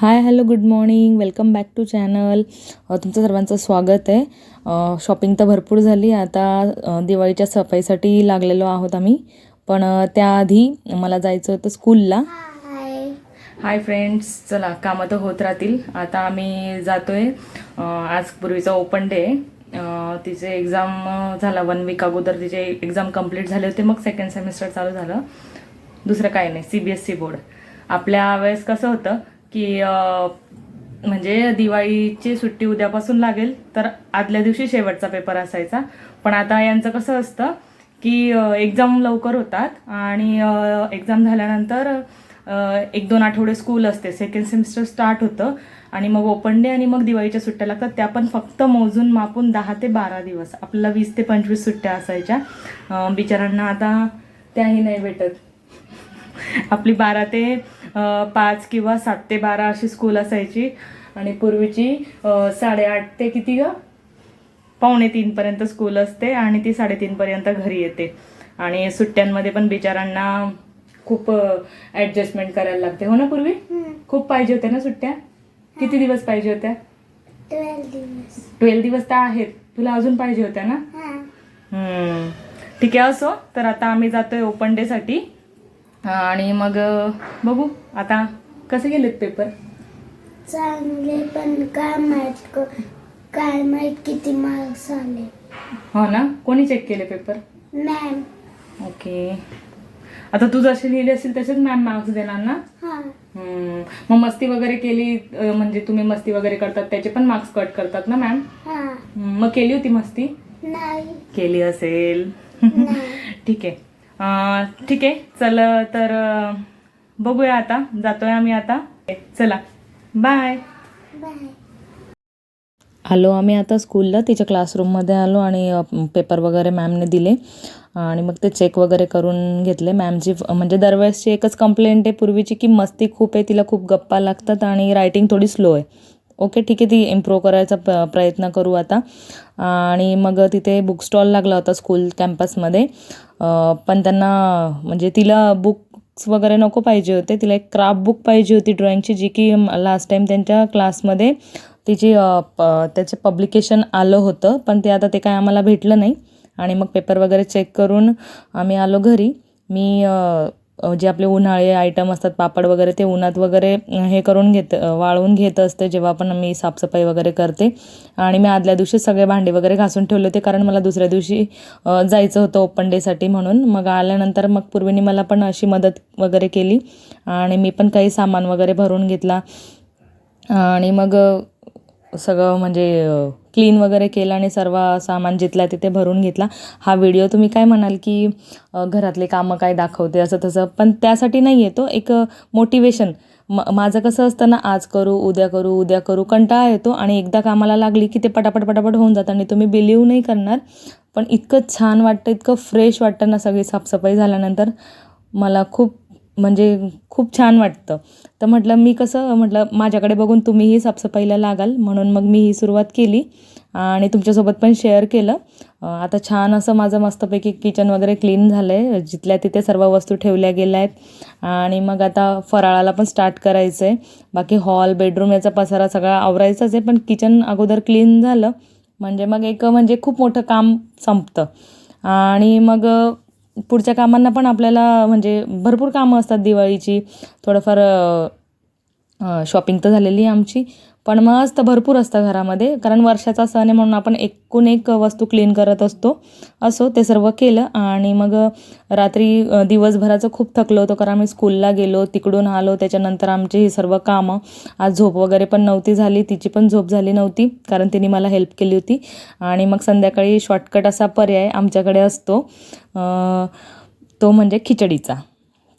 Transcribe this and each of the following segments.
High hello good morning, welcome back to channel. तुमचं सर्वांचं स्वागत आहे. शॉपिंग तर भरपूर झाली. आता दिवाळीच्या सफाईसाठी लागलेलो आहोत आम्ही. पण त्याआधी मला जायचं होतं स्कूलला. हाय फ्रेंड्स, चला कामं तर होत राहतील. आता आम्ही जातोय. आज पूर्वीचा ओपन डे. तिचे एक्झाम झाला 1 वीक अगोदर. तिचे एक्झाम कंप्लीट झाले होते, मग सेकंड सेमिस्टर चालू झालं. दुसरं काही नाही, CBSE बोर्ड. आपल्या वेळेस कसं होतं की म्हणजे दिवाळीची सुट्टी उद्यापासून लागेल, तर आदल्या दिवशी शेवटचा पेपर असायचा. पण आता यांचं कसं असतं की एक्झाम लवकर होतात आणि एक्झाम झाल्यानंतर 1-2 आठवडे स्कूल असते, सेकंड सेमिस्टर स्टार्ट होतं आणि मग ओपन डे आणि मग दिवाळीच्या सुट्ट्या लागतात. त्या पण फक्त मोजून मापून 10 ते 12 दिवस. आपल्याला 20 ते 25 सुट्ट्या असायच्या. बिचारांना आता त्याही नाही भेटत. आपली 12 ते 5 किंवा 7 ते 12 अशी स्कूल असायची आणि पूर्वीची 8:30 ते किती ग, 2:45 पर्यंत स्कूल असते आणि ती 3:30 पर्यंत घरी येते. आणि सुट्ट्यांमध्ये पण बिचारांना खूप ॲडजस्टमेंट करायला लागते. हो ना पूर्वी? खूप पाहिजे होत्या ना सुट्ट्या. किती दिवस पाहिजे होत्या? 12 दिवस तर आहेत. तुला अजून पाहिजे होत्या ना? ठीक आहे. असो, तर आता आम्ही जातोय ओपन डे साठी आणि मग बघू आता कसे गेलेत पेपर. चांगले, पण काय माहित किती मार्क्स आले. हो ना, कोणी चेक केले पेपर? मॅम. ओके. आता तू जसे लिहिले असेल तसेच मॅम मार्क्स देणार ना? मग मस्ती वगैरे केली, म्हणजे तुम्ही मस्ती वगैरे करतात त्याचे पण मार्क्स कट करतात ना मॅम? मग केली होती मस्ती? नाही केली असेल. ठीक आहे. ठीक आहे, चल तर बघूया. आता जातोय आम्ही. आता चला, बाय. आलो आम्ही आता स्कूलला. तिच्या क्लासरूममध्ये आलो आणि पेपर वगैरे मॅमने दिले आणि मग ते चेक वगैरे करून घेतले. मॅमची म्हणजे दरवेळेसची एकच कंप्लेंट आहे पूर्वीची की मस्ती खूप आहे, तिला खूप गप्पा लागतात आणि रायटिंग थोडी स्लो आहे. ओके, ठीक आहे, ती इम्प्रूव्ह करायचा प्रयत्न करू आता. आणि मग तिथे बुक स्टॉल लागला होता स्कूल कॅम्पसमध्ये. पण त्यांना म्हणजे तिला बुक्स वगैरे नको पाहिजे होते. तिला एक क्राफ्ट बुक पाहिजे होती ड्रॉइंगची, जी की लास्ट टाईम त्यांच्या क्लासमध्ये तिची त्याचे पब्लिकेशन आलं होतं, पण ते काय आम्हाला भेटलं नाही. आणि मग पेपर वगैरे चेक करून आम्ही आलो घरी. मी जे आपले उन्हाळे आयटम असतात, पापड वगैरे, ते उन्हात वगैरे हे करून वाळवून घेत असते जेव्हा पण मी साफसफाई वगैरे करते. आणि मी आदल्या दिवशी सगळे भांडे वगैरे घासून ठेवले होते, कारण मला दुसऱ्या दिवशी जायचं होतं ओपन डेसाठी म्हणून. मग आल्यानंतर मग पूर्वीने मला पण अशी मदत वगैरे केली आणि मी पण काही सामान वगैरे भरून घेतला आणि मग सगळं म्हणजे क्लीन वगैरे केलं आणि सर्व सामान जिथल्या तिथे भरून घेतला. हा व्हिडिओ तुम्ही काय म्हणाल की घरातले कामं काय दाखवते असं तसं, पण त्यासाठी नाही आहे तो. एक मोटिवेशन. माझं कसं असतं ना, आज करू, उद्या करू कंटाळा येतो आणि एकदा कामाला लागली की ते पटापट होऊन जातं. आणि तुम्ही बिलीव्ह नाही करणार, पण इतकं छान वाटतं, इतकं फ्रेश वाटतं ना सगळी साफसफाई झाल्यानंतर. मला खूप छान वाटतं. तर म्हटलं माझ्याकडे बघून तुम्हीही साफसफाईला लागाल, म्हणून मग मी ही सुरुवात केली आणि तुमच्यासोबत पण शेअर केलं. आता छान असं माझं मस्तपैकी किचन वगैरे क्लीन झालं आहे. जिथल्या तिथे सर्व वस्तू ठेवल्या गेल्या आहेत आणि मग आता फराळाला पण स्टार्ट करायचं आहे. बाकी हॉल, बेडरूम याचा पसारा सगळा आवरायचाच आहे, पण किचन अगोदर क्लीन झालं म्हणजे मग म्हणजे खूप मोठं काम संपतं. आणि मग पुढच्या कामांना पण आपल्याला म्हणजे भरपूर कामं असतात दिवाळीची. थोडंफार शॉपिंग तर झालेली आहे आमची, पण मस्त भरपूर असतं घरामध्ये, कारण वर्षाचा सण आहे म्हणून आपण एकूण एक वस्तू क्लीन करत असतो. असो, ते सर्व केलं आणि मग रात्री दिवसभराचं खूप थकलो होतो, कारण आम्ही स्कूलला गेलो, तिकडून आलो, त्याच्यानंतर आमची ही सर्व कामं. आज झोप वगैरे पण नव्हती झाली, तिची पण झोप झाली नव्हती, कारण तिने मला हेल्प केली होती. आणि मग संध्याकाळी शॉर्टकट असा पर्याय आमच्याकडे असतो, तो म्हणजे खिचडीचा.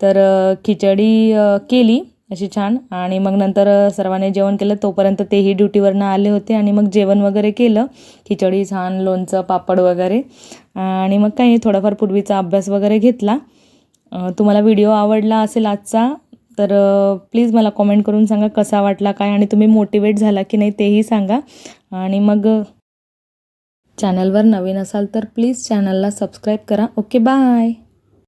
तर खिचडी केली अशी छान आणि मग नंतर सर्वांनी जेवण केलं. तोपर्यंत तेही ड्युटीवरनं आले होते आणि मग जेवण वगैरे केलं. खिचडी छान, लोणचं, पापड वगैरे. आणि मग काही थोडाफार पूर्वीचा अभ्यास वगैरे घेतला. तुम्हाला व्हिडिओ आवडला असेल आजचा, तर प्लीज मला कॉमेंट करून सांगा कसा वाटला काय, आणि तुम्ही मोटिवेट झाला की नाही तेही सांगा. आणि मग चॅनलवर नवीन असाल तर प्लीज चॅनलला सबस्क्राईब करा. Okay, bye.